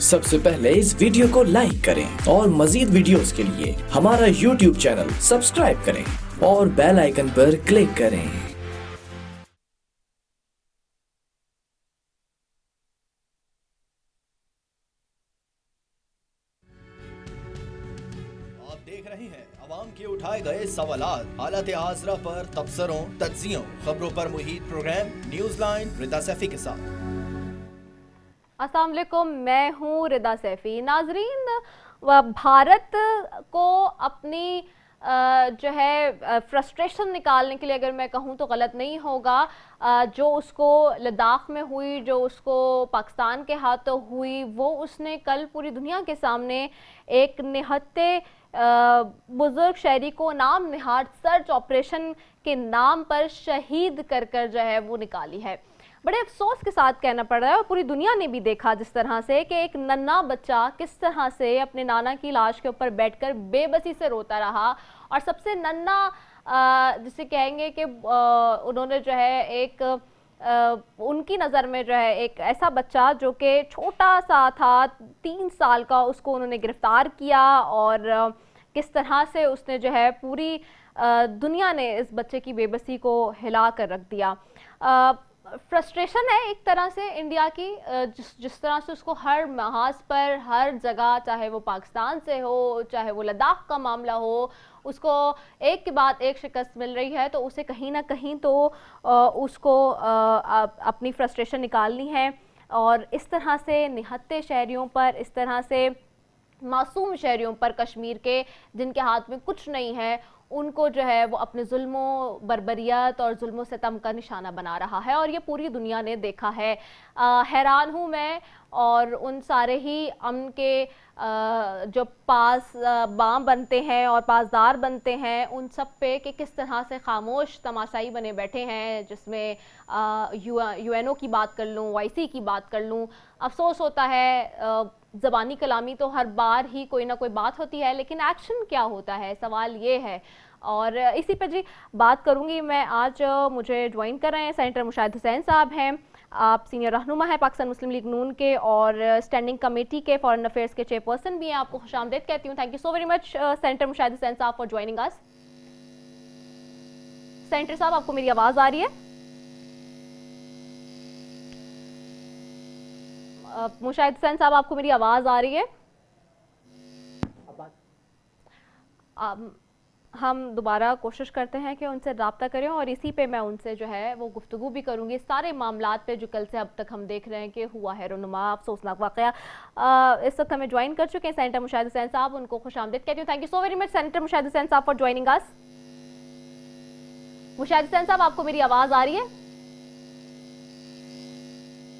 سب سے پہلے اس ویڈیو کو لائک کریں اور مزید ویڈیوز کے لیے ہمارا YouTube چینل سبسکرائب کریں اور بیل آئیکن پر کلک کریں۔ آپ دیکھ رہے ہیں عوام کے اٹھائے گئے سوالات، حالت حاضرہ پر تبصروں، تجزیوں، خبروں پر محیط پروگرام نیوز لائن رضا سیفی کے ساتھ۔ السلام علیکم، میں ہوں رضا سیفی۔ ناظرین، بھارت کو اپنی جو ہے فرسٹریشن نکالنے کے لیے اگر میں کہوں تو غلط نہیں ہوگا، جو اس کو لداخ میں ہوئی، جو اس کو پاکستان کے ہاتھوں ہوئی، وہ اس نے کل پوری دنیا کے سامنے ایک نہتے بزرگ شہری کو نام نہاد سرچ آپریشن کے نام پر شہید کر جو ہے وہ نکالی ہے۔ بڑے افسوس کے ساتھ کہنا پڑ رہا ہے، اور پوری دنیا نے بھی دیکھا جس طرح سے کہ ایک ننھا بچہ کس طرح سے اپنے نانا کی لاش کے اوپر بیٹھ کر بے بسی سے روتا رہا، اور سب سے ننھا جسے کہیں گے کہ انہوں نے جو ہے ایک ان کی نظر میں جو ہے ایک ایسا بچہ جو کہ چھوٹا سا تھا، 3 سال کا، اس کو انہوں نے گرفتار کیا، اور کس طرح سے اس نے جو ہے پوری دنیا نے اس بچے کی بے بسی کو ہلا کر رکھ دیا۔ فرسٹریشن ہے ایک طرح سے انڈیا کی، جس طرح سے اس کو ہر محاذ پر، ہر جگہ، چاہے وہ پاکستان سے ہو، چاہے وہ لداخ کا معاملہ ہو، اس کو ایک کے بعد ایک شکست مل رہی ہے، تو اسے کہیں نہ کہیں تو اس کو اپنی فرسٹریشن نکالنی ہے، اور اس طرح سے نہتے شہریوں پر، اس طرح سے معصوم شہریوں پر کشمیر کے، جن کے ہاتھ میں کچھ نہیں ہے، ان کو جو ہے وہ اپنے ظلم و بربریت اور ظلم و ستم کا نشانہ بنا رہا ہے، اور یہ پوری دنیا نے دیکھا ہے۔ حیران ہوں میں اور ان سارے ہی امن کے جو پاس باں بنتے ہیں اور پاسدار بنتے ہیں ان سب پہ کہ کس طرح سے خاموش تماشائی بنے بیٹھے ہیں، جس میں یو این او کی بات کر لوں، وائی سی کی بات کر لوں۔ افسوس ہوتا ہے، زبانی کلامی تو ہر بار ہی کوئی نہ کوئی بات ہوتی ہے، لیکن ایکشن کیا ہوتا ہے، سوال یہ ہے۔ اور اسی پہ بات کروں گی میں آج۔ مجھے جوائن کر رہے ہیں سینیٹر مشاہد حسین صاحب ہیں، آپ سینئر رہنما ہیں پاکستان مسلم لیگ نون کے، اور اسٹینڈنگ کمیٹی کے فارن افیئرز کے چیئرپرسن بھی ہیں۔ آپ کو خوش آمدید کہتی ہوں۔ Thank you so very much senator Mushahid Hussain Sahib for joining us. Senator صاحب، آپ کو میری آواز آ رہی ہے؟ مشاہد حسین صاحب، آپ کو میری آواز آ رہی ہے؟ ہم دوبارہ کوشش کرتے ہیں کہ ان سے رابطہ کریں، اور اسی پہ میں ان سے جو ہے وہ گفتگو بھی کروں گی، سارے معاملات پہ جو کل سے اب تک ہم دیکھ رہے ہیں کہ ہوا ہے رونما، افسوسناک واقعہ۔ اس وقت ہمیں جوائن کر چکے ہیں سینیٹر مشاہد حسین صاحب، ان کو خوش آمدید کہتی ہوں۔ Thank you so very much senator Mushahid Hussain Sahib for joining اس۔ مشاہد حسین صاحب، آپ کو میری آواز آ رہی ہے؟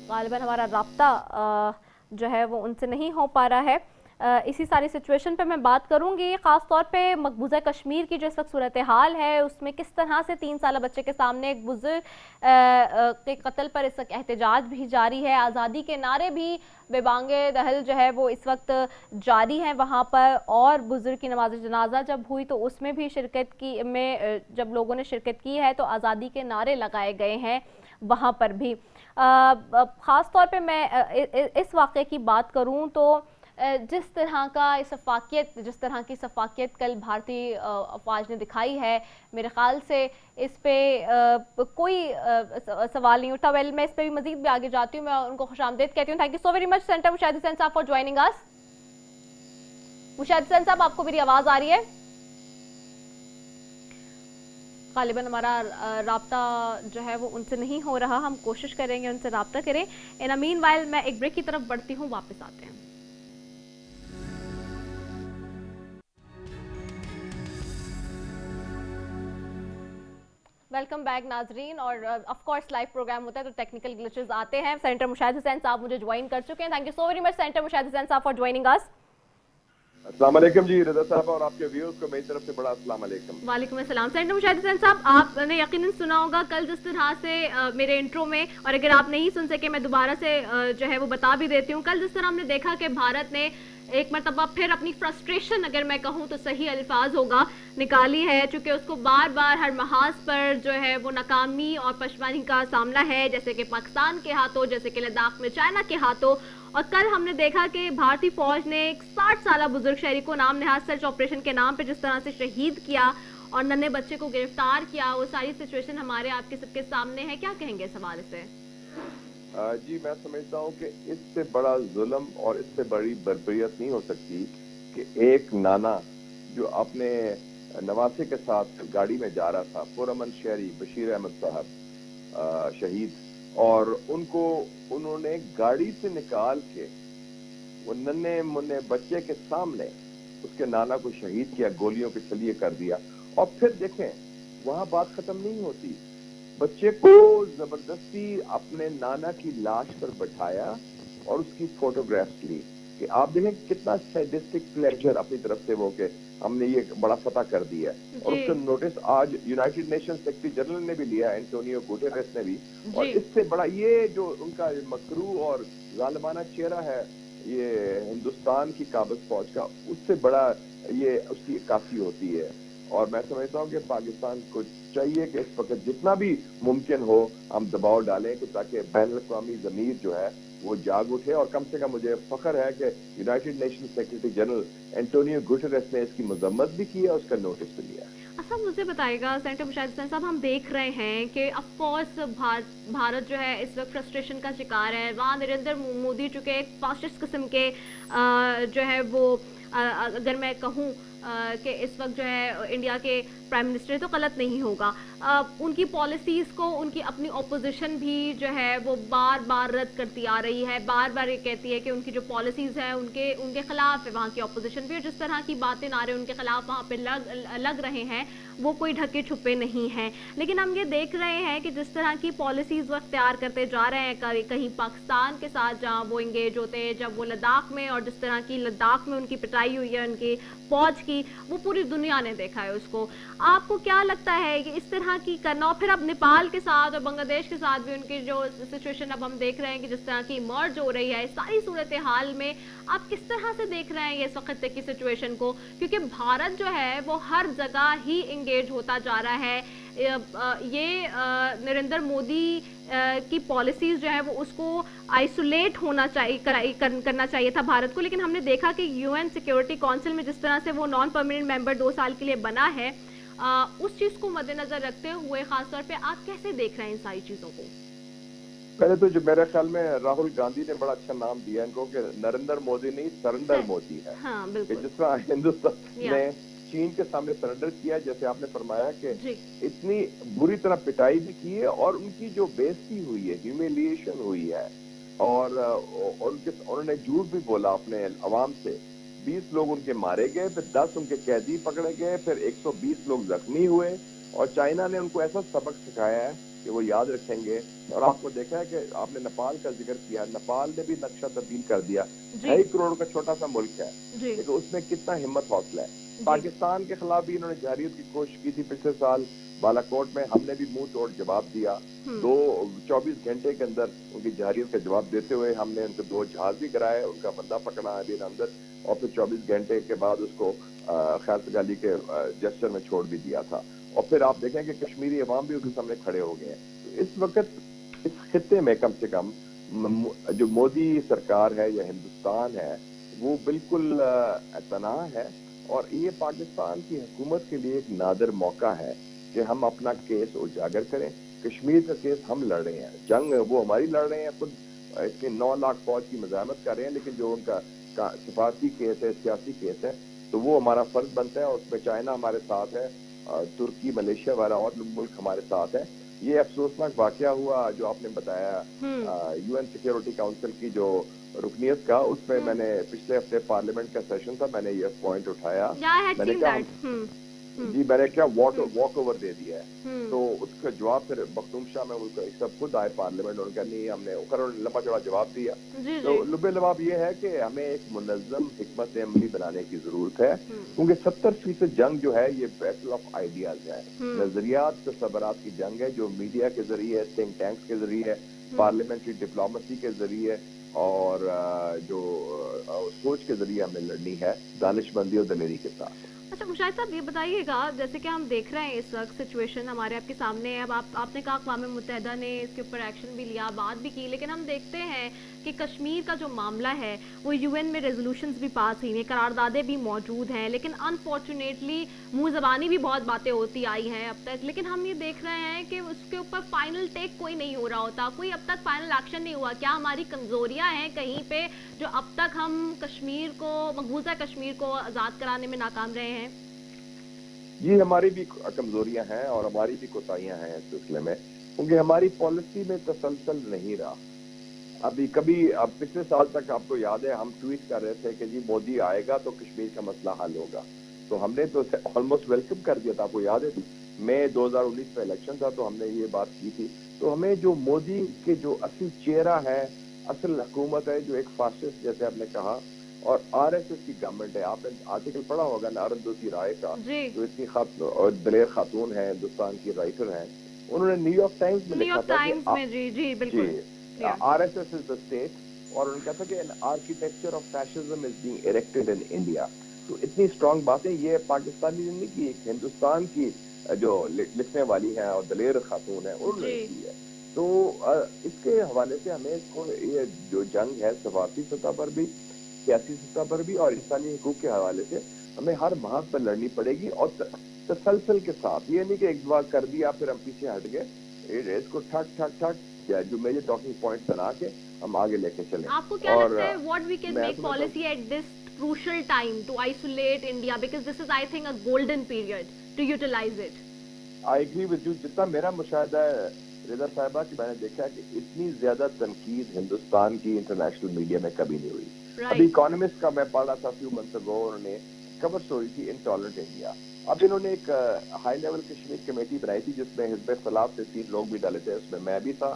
غالباً ہمارا رابطہ جو ہے وہ ان سے نہیں ہو پا رہا ہے۔ اسی ساری سچویشن پہ میں بات کروں گی، خاص طور پہ مقبوضہ کشمیر کی جو اس وقت صورتحال ہے، اس میں کس طرح سے 3 سالہ بچے کے سامنے ایک بزرگ کے قتل پر اس وقت احتجاج بھی جاری ہے، آزادی کے نعرے بھی بے بانگ دہل جو ہے وہ اس وقت جاری ہیں وہاں پر، اور بزرگ کی نماز جنازہ جب ہوئی تو اس میں بھی جب لوگوں نے شرکت کی ہے تو آزادی کے نعرے لگائے گئے ہیں وہاں پر بھی۔ خاص طور پہ میں اس واقعے کی بات کروں تو جس طرح کی صفاقیت کل بھارتی افواج نے دکھائی ہے، میرے خیال سے اس پہ کوئی سوال نہیں اٹھا۔ میں اس پہ بھی مزید بھی آگے جاتی ہوں، میں ان کو خوش آمدید کہتی ہوں۔ Thank you so very much senator Mushahid Hussain Sahib for joining اس۔ مشاہد حسین صاحب، آپ کو میری آواز آ رہی ہے؟ غالباً ہمارا رابطہ جو ہے وہ ان سے نہیں ہو رہا، ہم کوشش کریں گے ان سے رابطہ کریں۔ ان مین وائل میں ایک بریک کی طرف بڑھتی ہوں، واپس آتے ہیں۔ ویلکم بیک ناظرین، اور آف کورس لائیو پروگرام ہوتا ہے تو ٹیکنیکل گلچز آتے ہیں۔ سینیٹر مشاہد حسین صاحب مجھے جوائن کر چکے ہیں۔ Thank you so very much senator Mushahid Hussain Sahib for joining اس۔ السلام علیکم جی رضا صاحب، اور آپ کے ویورز کو میری طرف سے بڑا السلام علیکم۔ وعلیکم السلام۔ سینیٹر مشاہد حسین صاحب، آپ نے یقیناً سنا ہوگا کل جس طرح سے میرے انٹرو میں، اور اگر آپ نہیں سن سکے میں دوبارہ سے جو ہے وہ بتا بھی دیتی ہوں، کل جس طرح ہم نے دیکھا کہ بھارت نے ایک مرتبہ پھر اپنی فرسٹریشن، اگر میں کہوں تو صحیح الفاظ ہوگا، نکالی ہے، چونکہ اس کو بار بار ہر محاذ پر جو ہے وہ ناکامی اور پشیمانی کا سامنا ہے، جیسے کہ پاکستان کے ہاتھوں، جیسے کہ لداخ میں چائنا کے ہاتھوں، اور کل ہم نے دیکھا کہ بھارتی فوج نے ایک 60 سالہ بزرگ شہری کو نام نہاد سرچ آپریشن کے نام پہ جس طرح سے شہید کیا اور ننھے بچے کو گرفتار کیا، وہ ساری سچویشن ہمارے آپ کے سب کے سامنے ہے. کیا کہیں گے اس حوالے سے؟ جی میں سمجھتا ہوں کہ اس سے بڑا ظلم اور اس سے بڑی بربریت نہیں ہو سکتی کہ ایک نانا جو اپنے نواسے کے ساتھ گاڑی میں جا رہا تھا، پرامن شہری بشیر احمد صاحب شہید، اور ان کو انہوں نے گاڑی سے نکال کے وہ ننھے منھے بچے کے سامنے اس کے نانا کو شہید کیا، گولیوں کے چلیے کر دیا. اور پھر دیکھیں وہاں بات ختم نہیں ہوتی، بچے کو زبردستی اپنے نانا کی لاش پر بٹھایا اور اس کی فوٹوگرافس لی کہ آپ دیکھیں کتنا سیڈسٹک پلیجر اپنی طرف سے وہ کہ ہم نے یہ بڑا فتح کر دیا ہے. اور اس کا نوٹس آج یونائٹڈ نیشن سیکرٹری جنرل نے بھی لیا، اینٹونیو گوٹیرس نے بھی. اور اس سے بڑا یہ جو ان کا مکروہ اور ظالمانہ چہرہ ہے یہ ہندوستان کی قابض فوج کا، اس سے بڑا یہ اس کی عکاسی ہوتی ہے. اور میں سمجھتا ہوں کہ پاکستان کو چاہیے کہ اس وقت جتنا بھی ممکن ہو ہم دباؤ ڈالیں کہ تاکہ بین الاقوامی ضمیر جو ہے وہ جاگ اٹھے. اور کم سے کم مجھے فخر ہے کہ United nation secretary general Antonio Guterres نے اس کی مذمت بھی کی ہے، اس کا نوٹس بھی لیا. اچھا مجھے بتائے گا سینیٹر مشاہد حسین صاحب، ہم دیکھ رہے ہیں کہ آف کورس بھارت جو ہے اس وقت فرسٹریشن کا شکار ہے. وہاں نریندر مودی چونکہ ایک فاسسٹ قسم کے جو ہے وہ اگر میں کہوں کہ اس وقت جو ہے انڈیا کے پرائم منسٹر تو غلط نہیں ہوگا، ان کی پالیسیز کو ان کی اپنی اپوزیشن بھی جو ہے وہ بار بار رد کرتی آ رہی ہے، بار بار یہ کہتی ہے کہ ان کی جو پالیسیز ہیں ان کے خلاف ہے وہاں کی اپوزیشن بھی، اور جس طرح کی باتیں نعرے ان کے خلاف وہاں پہ لگ رہے ہیں وہ کوئی ڈھکے چھپے نہیں ہیں. لیکن ہم یہ دیکھ رہے ہیں کہ جس طرح کی پالیسیز وہ اختیار کرتے جا رہے ہیں، کہیں پاکستان کے ساتھ جہاں وہ انگیج ہوتے ہیں، جب وہ لداخ میں، اور جس طرح کی لداخ میں ان کی پٹائی ہوئی ہے ان کی فوج کی، وہ پوری دنیا نے دیکھا ہے اس کو. آپ کو کیا لگتا ہے کہ اس طرح کی کرنا، اور پھر اب نیپال کے ساتھ اور بنگلہ دیش کے ساتھ بھی ان کی جو سچویشن اب ہم دیکھ رہے ہیں کہ جس طرح کی مرج ہو رہی ہے، اس ساری صورتحال میں آپ کس طرح سے دیکھ رہے ہیں یہ اس وقت کی سچویشن کو؟ کیونکہ بھارت جو ہے وہ ہر جگہ ہی انگیج ہوتا جا رہا ہے. یہ نریندر مودی کی پالیسیز جو ہے وہ اس کو آئسولیٹ ہونا چاہیے، کرنا چاہیے تھا بھارت کو. لیکن ہم نے دیکھا کہ یو این سیکیورٹی کونسل میں جس طرح سے وہ نان پرماننٹ ممبر 2 سال کے لیے بنا ہے، اس چیز کو مد نظر رکھتے ہوئے خاص طور پہ آپ کیسے دیکھ رہے ہیں ان ساری چیزوں کو؟ پہلے تو جو میرے خیال میں راہل گاندھی نے بڑا اچھا نام دیا ان کو کہ نریندر مودی نہیں سرنڈر مودی ہے. ہاں بالکل، کہ جس طرح ہندوستان نے چین کے سامنے سرنڈر کیا، جیسے آپ نے فرمایا کہ اتنی بری طرح پٹائی بھی کی ہے اور ان کی جو بےزتی ہوئی ہے، ہیومیلیشن ہوئی ہے، اور انہوں نے جھوٹ بھی بولا اپنے عوام سے. 20 لوگ ان کے مارے گئے، پھر 10 ان کے قیدی پکڑے گئے، پھر 120 لوگ زخمی ہوئے. اور چائنا نے ان کو ایسا سبق سکھایا ہے کہ وہ یاد رکھیں گے. اور آپ کو دیکھا ہے کہ آپ نے نیپال کا ذکر کیا، نیپال نے بھی نقشہ تبدیل کر دیا. 2.5 کروڑ کا چھوٹا سا ملک ہے، لیکن اس میں کتنا ہمت حوصلہ ہے. پاکستان کے خلاف بھی انہوں نے جارحیت کی کوشش کی تھی پچھلے سال بالا کوٹ میں، ہم نے بھی منہ توڑ جواب دیا. 24 گھنٹے کے اندر ان کی جارحیت کا جواب دیتے ہوئے ہم نے ان کو 2 جہاز بھی کرائے، ان کا بندہ پکڑا ابھی اندر، اور پھر 24 گھنٹے کے بعد اس کو خیر سگالی کے جسچر میں چھوڑ بھی دیا تھا. اور پھر آپ دیکھیں کہ کشمیری عوام بھی ان کے سامنے کھڑے ہو گئے ہیں. تو اس وقت اس خطے میں کم سے کم جو مودی سرکار ہے یا ہندوستان ہے وہ بالکل اطلاع ہے. اور یہ پاکستان کی حکومت کے لیے ایک نادر موقع ہے کہ ہم اپنا کیس اجاگر کریں. کشمیر کا کیس ہم لڑ رہے ہیں، جنگ وہ ہماری لڑ رہے ہیں، خود اس کے 9 لاکھ فوج کی مزاحمت کر رہے ہیں، لیکن جو ان کا سفارتی کیس ہے، سیاسی کیس ہے، تو وہ ہمارا فرض بنتا ہے. اور اس میں چائنا ہمارے ساتھ ہے، ترکی، ملیشیا والا اور ملک ہمارے ساتھ ہے. یہ افسوسناک واقعہ ہوا جو آپ نے بتایا یو این سیکیورٹی کاؤنسل کی جو رکنیت کا، اس میں میں نے پچھلے ہفتے پارلیمنٹ کا سیشن تھا، میں نے یہ پوائنٹ اٹھایا. میں نے کیا واک اوور دے دیا ہے. تو اس کا جواب پھر مخدوم شاہ میں سب خود آئے پارلیمنٹ، اور نہیں ہم نے لمبا چوڑا جواب دیا. تو لبے لباب یہ ہے کہ ہمیں ایک منظم حکمت عملی بنانے کی ضرورت ہے، کیونکہ 70% جنگ جو ہے یہ بیٹل آف آئیڈیاز ہے، نظریات تصورات کی جنگ ہے، جو میڈیا کے ذریعے، تھنک ٹینکس کے ذریعے، پارلیمنٹری ڈپلومیسی کے ذریعے اور جو سوچ کے ذریعے ہمیں لڑنی ہے، دانش مندی اور دلیری کے ساتھ. اچھا مشاہد صاحب یہ بتائیے گا، جیسے کہ ہم دیکھ رہے ہیں اس وقت سچویشن ہمارے آپ کے سامنے ہے، اب آپ نے کہا اقوام متحدہ نے اس کے اوپر ایکشن بھی لیا، بات بھی کی، لیکن ہم دیکھتے ہیں کہ کشمیر کا جو معاملہ ہے وہ UN میں ریزولوشنز بھی پاس ہوئی ہیں، قراردادیں بھی موجود ہیں، لیکن انفارچونیٹلی منہ زبانی بھی بہت باتیں ہوتی آئی ہیں اب تک، لیکن ہم یہ دیکھ رہے ہیں کہ اس کے اوپر فائنل ٹیک کوئی نہیں ہو رہا ہوتا، کوئی اب تک فائنل ایکشن نہیں ہوا. کیا ہماری کمزوریاں ہیں کہیں پہ جو اب تک ہم کشمیر کو، مقبوضہ کشمیر کو آزاد کرانے میں ناکام رہے ہیں؟ جی ہماری بھی کمزوریاں ہیں اور ہماری بھی کوتاہیاں ہیں اس سلسلے میں، کیونکہ ہماری پالیسی میں تسلسل نہیں رہا. ابھی پچھلے سال تک آپ کو یاد ہے ہم ٹویٹ کر رہے تھے کہ جی مودی آئے گا تو کشمیر کا مسئلہ حل ہوگا، تو ہم نے تو آلموسٹ ویلکم کر دیا تھا. آپ کو یاد ہے مئی 2019 میں الیکشن تھا تو ہم نے یہ بات کی تھی. تو ہمیں جو مودی کے جو اصل چہرہ ہے، اصل حکومت ہے جو ایک فاسسٹ جیسے آپ نے کہا، اور RSS کی گورنمنٹ ہے. آپ نے آرٹیکل پڑھا ہوگا نارندوتی رائے کا، جو اتنی اور دلیر خاتون ہے، ہندوستان کی رائٹر ہیں، انہوں نے نیو یارک ٹائمز میں لکھا تھا کہ جی RSS is the state، اور ان کا تھا کہ an architecture of fascism is being erected in India. تو اتنی اسٹرانگ باتیں یہ پاکستانی نے نہیں کی، ایک ہندوستان کی جو لکھنے والی ہیں اور دلیر خاتون ہیں انہوں نے کی ہے. تو اس کے حوالے سے ہمیں یہ جو جنگ ہے سفارتی سطح پر بھی، سیاسی سطح پر بھی اور انسانی حقوق کے حوالے سے ہمیں ہر محاذ پر لڑنی پڑے گی، اور تسلسل کے ساتھ. یہ نہیں کہ ایک بار کر دیا پھر ہم پیچھے ہٹ گئے، اس کو ٹھک ٹھک ٹھک جو میجر ٹاکنگ پوائنٹ بنا کے ہم آگے لے کے چلیں. آپ کو کیا لگتا ہے what we can make policy at this crucial time to isolate India, because this is I think a golden period to utilize it. I agree with you. جتنا میرا مشاہدہ ہے رضا صاحبہ کہ میں نے دیکھا ہے کہ اتنی زیادہ تنقید ہندوستان کی انٹرنیشنل میڈیا میں کبھی نہیں ہوئی. ابھی اکانومسٹ کا میں پڑھ رہا تھا فیو منتھس اگو، انہوں نے کور اسٹوری تھی انٹالرنٹ انڈیا. اب انہوں نے ایک ہائی لیول کشمیر کمیٹی بنائی تھی جس میں حزب اختلاف سے 3 لوگ بھی ڈالے تھے، اس میں میں بھی تھا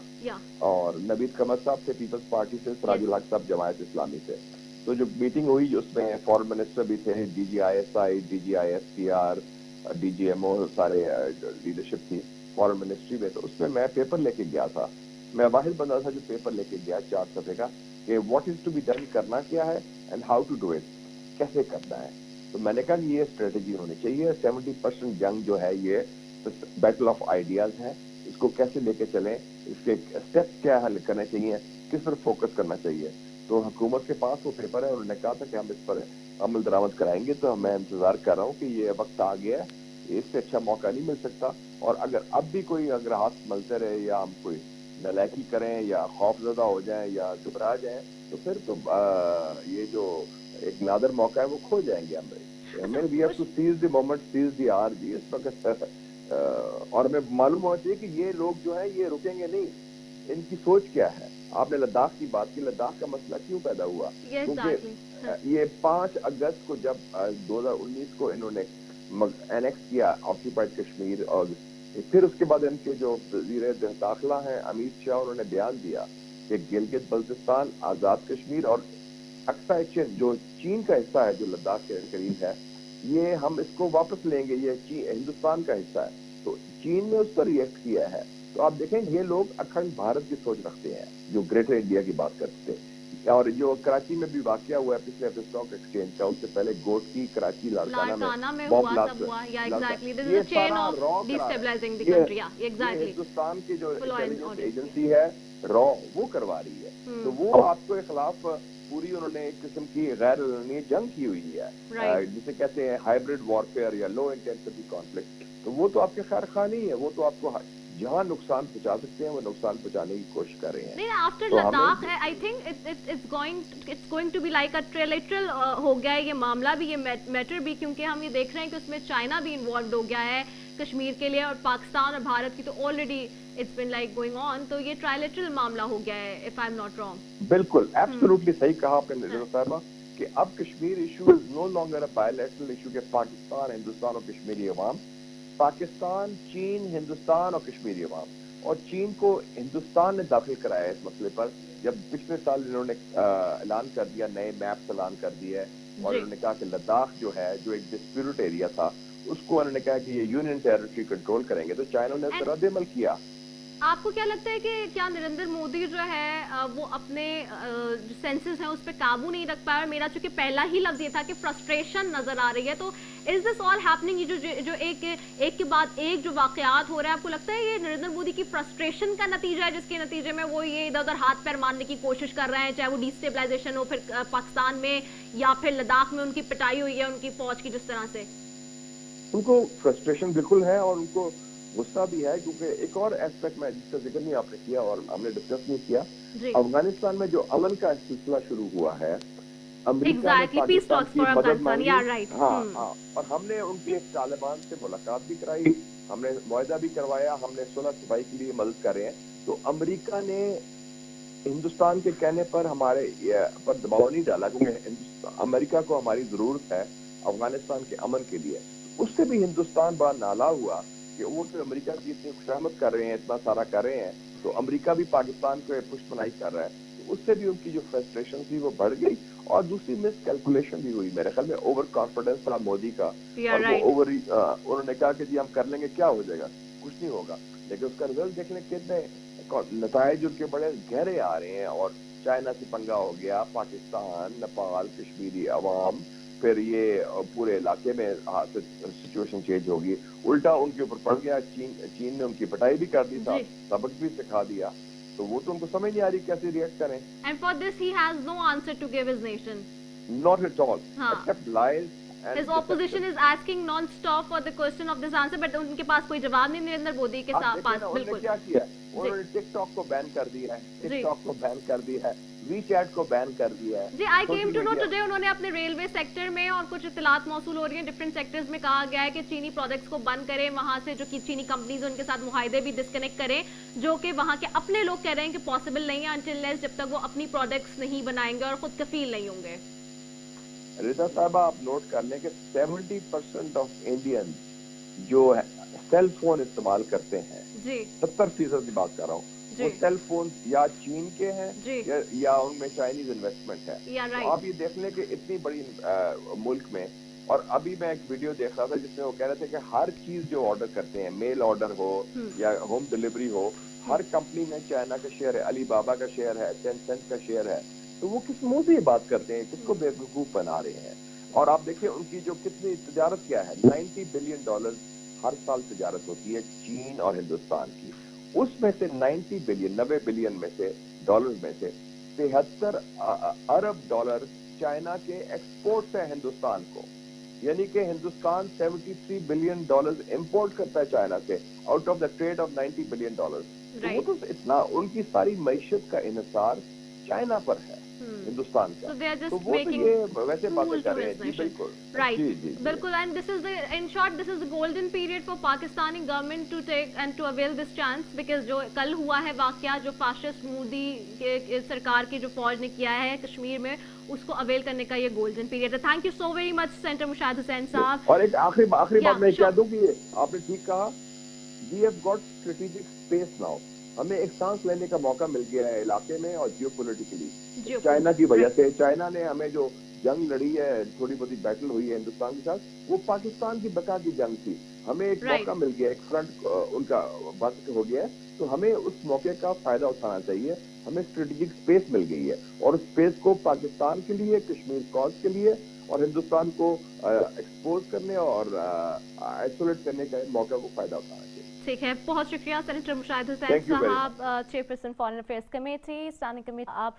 اور نوید قمر صاحب تھے پیپلز پارٹی سے، سراج الحق صاحب جماعت اسلامی سے. تو جو میٹنگ ہوئی اس میں فارن منسٹر بھی تھے، DGISI، DGISPR، DGMO، سارے لیڈرشپ تھی فارن منسٹری میں. تو اس میں پیپر لے کے گیا تھا، میں واحد بندہ تھا جو پیپر لے کے گیا 4 صفحے کا کہ what is to be done, کرنا کیا ہے and how to do it, کیسے کرنا ہے. تو میں نے کہا کہ یہ اسٹریٹجی ہونی چاہیے. 70% جنگ جو ہے یہ بیٹل آف آئیڈیاز ہے، اس کو کیسے لے کے چلیں، اس کے اسٹیپس کیا حل کرنے چاہیے، کس پر فوکس کرنا چاہیے. تو حکومت کے پاس وہ پیپر ہے، انہوں نے کہا تھا کہ ہم اس پر عمل درآمد کرائیں گے. تو میں انتظار کر رہا ہوں کہ یہ وقت آ گیا ہے، اس سے اچھا موقع نہیں مل سکتا. اور اگر اب بھی کوئی اگر ہاتھ ملتے رہے یا ہم کوئی نالائکی کریں یا خوف زدہ ہو جائیں یا گھبرا جائیں تو پھر تو یہ جو ایک نادر موقع ہے وہ کھو جائیں گے ہمیں. We have to seize the moment, seize the آر جی اس وقت. اور ہمیں معلوم ہونا چاہیے کہ یہ لوگ جو ہیں یہ رکیں گے نہیں، ان کی سوچ کیا ہے. آپ نے لداخ کی بات کی، لداخ کا مسئلہ کیوں پیدا ہوا؟ کیونکہ یہ 5 اگست کو جب 2019 کو انہوں نے اینیکس کیا آکیوپائڈ کشمیر، اور پھر اس کے بعد ان کے جو وزیر داخلہ ہیں امیت شاہ، انہوں نے بیان دیا کہ گلگت بلتستان آزاد کشمیر اور اقصی چین جو چین کا حصہ ہے جو لداخ کے قریب ہے، یہ ہم اس کو واپس لیں گے، یہ ہندوستان کا حصہ ہے. تو چین نے اس پر ریئیکٹ کیا ہے. تو آپ دیکھیں یہ لوگ اکھنڈ بھارت کی سوچ رکھتے ہیں جو گریٹر انڈیا کی بات کرتے ہیں. اور جو کراچی میں بھی واقعہ ہوا ہے پچھلے ہفتے اسٹاک ایکسچینج کا، اس سے پہلے گوٹ کی کراچی لاڑکانہ میں بم بلاسٹ، یہ ہندوستان کی جو انٹیلیجنس ایجنسی ہے را وہ کروا رہی ہے. تو وہ آپ کے خلاف پوری انہوں نے ایک قسم کی غیر اعلانیہ جنگ کی ہوئی ہے جسے کہتے ہیں ہائبرڈ وارفیئر یا لو انٹینسٹی کانفلکٹ. تو وہ تو آپ کے خیر خواہ نہیں ہے، وہ تو آپ کو جہاں نقصان پہنچا سکتے ہیں وہ نقصان پہنچانے کی کوشش کر رہے ہیں. نہیں after Ladakh I think it's going to be like a trilateral ہو گیا ہے یہ معاملہ بھی، یہ میٹر بھی، کیونکہ ہم یہ دیکھ رہے ہیں کہ اس میں چائنا بھی انوالوڈ ہو گیا ہے کشمیر کے لیے، اور پاکستان اور بھارت کی تو already it's been like going on. تو یہ ٹرائلیٹرل معاملہ ہو گیا ہے if I am not wrong. بالکل ایبسولوٹلی صحیح کہا آپ نے نظر صاحبہ کہ اب Kashmir issue is no longer a bilateral issue کہ پاکستان، ہندوستان اور کشمیری عوام، پاکستان، چین، ہندوستان اور کشمیری عوام. اور چین کو ہندوستان نے داخل کرایا ہے اس مسئلے پر جب پچھلے سال انہوں نے اعلان کر دیا، نئے میپس اعلان کر دیا ہے، اور انہوں نے کہا کہ لداخ جو ہے جو ایک ڈسپیوٹ ایریا تھا اس کو انہوں نے کہا کہ یہ یونین ٹیریٹری کنٹرول کریں گے. تو چائنا نے اس پر رد عمل کیا. आपको क्या लगता है कि क्या नरेंद्र मोदी जो है वो अपने जो सेंसेस हैं उस पर काबू नहीं रख पाया? मेरा चूंकि पहला ही लफ्ज ये था कि फ्रस्ट्रेशन नजर आ रही है, तो इज दिस ऑल हैपनिंग? जो एक के बाद एक जो वाकयात हो रहे हैं, आपको लगता है ये नरेंद्र मोदी की फ्रस्ट्रेशन का नतीजा है, जिसके नतीजे में वो ये इधर उधर हाथ पैर मारने की कोशिश कर रहे हैं, चाहे वो डिस्टेबलाइजेशन हो फिर पाकिस्तान में या फिर लद्दाख में उनकी पिटाई हुई है उनकी फौज की जिस तरह से? उनको फ्रस्ट्रेशन बिल्कुल है और उनको गुस्सा भी है, क्योंकि एक और एस्पेक्ट में जिसका जिक्र नहीं आपने किया और हमने डिस्कस नहीं किया, अफगानिस्तान में जो अमन का सिलसिला शुरू हुआ है, अमेरिका ने पाकिस्तान की मदद मांगी, हाँ, और हमने उनकी एक तालिबान से मुलाकात भी कराई, हमने मुआहदा भी करवाया, हमने सुलह सफाई के लिए मदद कर रहे हैं। तो अमेरिका ने हिंदुस्तान के कहने पर हमारे पर दबाव नहीं डाला, क्योंकि अमेरिका को हमारी जरूरत है अफगानिस्तान के अमन के लिए। उससे भी हिंदुस्तान बड़ा नाला हुआ कि वो तो अमेरिका की इतनी खुशामद कर रहे हैं, इतना सारा कर रहे हैं, तो अमेरिका भी पाकिस्तान को पुष्टपनाही कर रहा है, तो उससे भी उनकी जो फ्रस्ट्रेशन थी वो बढ़ गई। और दूसरी मिस कैलकुलेशन भी हुई मेरे ख्याल में, ओवर कॉन्फिडेंस था मोदी का, और वो ओवर उन्होंने कहा कि जी हम कर लेंगे, क्या हो जाएगा, कुछ नहीं होगा। लेकिन उसका रिजल्ट देख लें, कितने नताइज उनके बड़े गहरे आ रहे हैं। और चाइना से पंगा हो गया, पाकिस्तान, नेपाल, कश्मीरी अवाम, फिर ये पूरे इलाके में सिचुएशन चेंज होगी, उल्टा उनके ऊपर पड़ गया। चीन ने उनकी पिटाई भी कर दी, सबक भी सिखा दिया, तो वो तो उनको समझ नहीं आ रही कैसे रिएक्ट करें। And for this he has no answer to give his nation. Not at all, except lies. His opposition is asking non-stop for the question of this answer, but उनके पास कोई जवाब नहीं नरेंद्र मोदी के पास। बिल्कुल क्या किया उन्होंने, टिकटॉक को बैन कर दिया है, टिकटॉक को बैन कर दिया है, वीचैट को बैन कर दिया है। जी, आई केम टू नो टुडे उन्होंने अपने रेलवे सेक्टर में और कुछ इत्तलात मौसूल हो रही हैं डिफरेंट सेक्टर्स में, कहा गया है कि चीनी प्रोडक्ट्स को बंद करें, वहां से जो कि चीनी कंपनीज उनके साथ मुआहदे भी डिस्कनेक्ट करें, जो कि वहां के अपने लोग कह रहे हैं कि पॉसिबल नहीं है अनटिल जब तक वो अपनी प्रोडक्ट्स नहीं बनाएंगे और खुद कफील नहीं होंगे। रिदा साहबा, आप नोट कर लें कि 70% ऑफ इंडियन जो सेल फोन इस्तेमाल करते हैं, 70% की बात कर रहा हूँ, वो सेल फोन या चीन के हैं या उनमें चाइनीज इन्वेस्टमेंट है। तो आप ये देख लें कि इतनी बड़ी मुल्क में, और अभी मैं एक वीडियो देख रहा था जिसमें वो कह रहे थे कि हर चीज जो ऑर्डर करते हैं, मेल ऑर्डर हो या होम डिलीवरी हो, हर कंपनी में चाइना का शेयर है, अली बाबा का शेयर है, टेंसेंट का शेयर है। तो वो किस मुंह से ये बात करते हैं, किसको बेवकूफ बना रहे हैं? और आप देखिए उनकी जो कितनी तिजारत क्या है, $90 बिलियन हर साल तिजारत होती है चीन और हिंदुस्तान की। उसमें से 90 बिलियन में से डॉलर में से 73 अरब डॉलर चाइना के एक्सपोर्ट है हिंदुस्तान को, यानी कि हिंदुस्तान $73 बिलियन इंपोर्ट करता है चाइना से, out of the trade off $90 billion. तो वो तो इतना उनकी सारी मैशत का इन्हिसार चाइना पर है, हिंदुस्तान का। तो वो तो ये वैसे बातें कर रहे हैं। जी बिल्कुल, राइट, बिल्कुल। And this is the, in short, this is the golden period for Pakistani government to take and to avail this chance, because जो कल हुआ है वाकया, जो फाशिस्ट मोदी के सरकार की जो फौज ने किया है कश्मीर में, उसको अवेल करने का ये गोल्डन पीरियड है। Thank you so very much centre Mushahid Hussain साहब। और एक आखिरी बात मैं कह दूं कि आपने ठीक कहा, we have got strategic space now, हमें एक सांस लेने का मौका मिल गया है इलाके में, और जियोपॉलिटिकली चाइना की वजह से। चाइना ने हमें जो जंग लड़ी है, थोड़ी बहुत बैटल हुई है हिंदुस्तान के साथ, वो पाकिस्तान की बका की जंग थी। हमें एक मौका मिल गया, एक फ्रंट उनका बंद हो गया है, तो हमें उस मौके का फायदा उठाना चाहिए। हमें स्ट्रेटेजिक स्पेस मिल गई है, और उस स्पेस को पाकिस्तान के लिए, कश्मीर कॉज के लिए और हिंदुस्तान को एक्सपोज करने और आइसोलेट करने का मौका को फायदा उठाना चाहिए। ठीक है, बहुत शुक्रिया सेनेटर मुशाहिद हुसैन साहब, chairperson foreign affairs committee, standing committee आप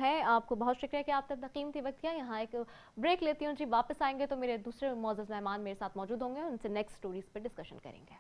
हैं। आपको बहुत शुक्रिया कि आपने कीमती वक्त किया। यहाँ एक ब्रेक लेती हूँ जी, वापस आएंगे तो मेरे दूसरे मौजूद मेहमान मेरे साथ मौजूद होंगे, उनसे नेक्स्ट स्टोरीज पर डिस्कशन करेंगे।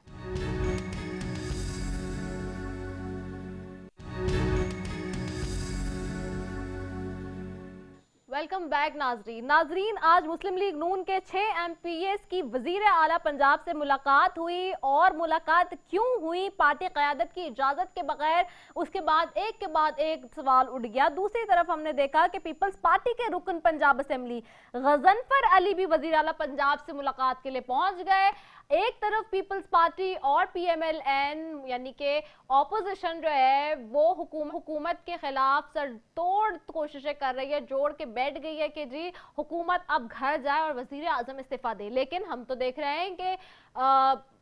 वेलकम बैक नाजरीन, आज मुस्लिम लीग नून के 6 MPs की वजीर आला पंजाब से मुलाकात हुई, और मुलाकात क्यों हुई, पार्टी क़यादत की इजाज़त के बगैर, उसके बाद एक सवाल उठ गया। दूसरी तरफ हमने देखा कि पीपल्स पार्टी के रुकन पंजाब असेंबली गजनफर अली भी वजीर आला पंजाब से मुलाकात के लिए पहुंच गए। एक तरफ पीपल्स पार्टी और PMLN यानी कि ऑपोजिशन जो है वो हुकूमत के खिलाफ सरतोड़ कोशिशें कर रही है, जोड़ के बैठ गई है कि जी हुकूमत अब घर जाए और वजीर आजम इस्तीफा दे। लेकिन हम तो देख रहे हैं कि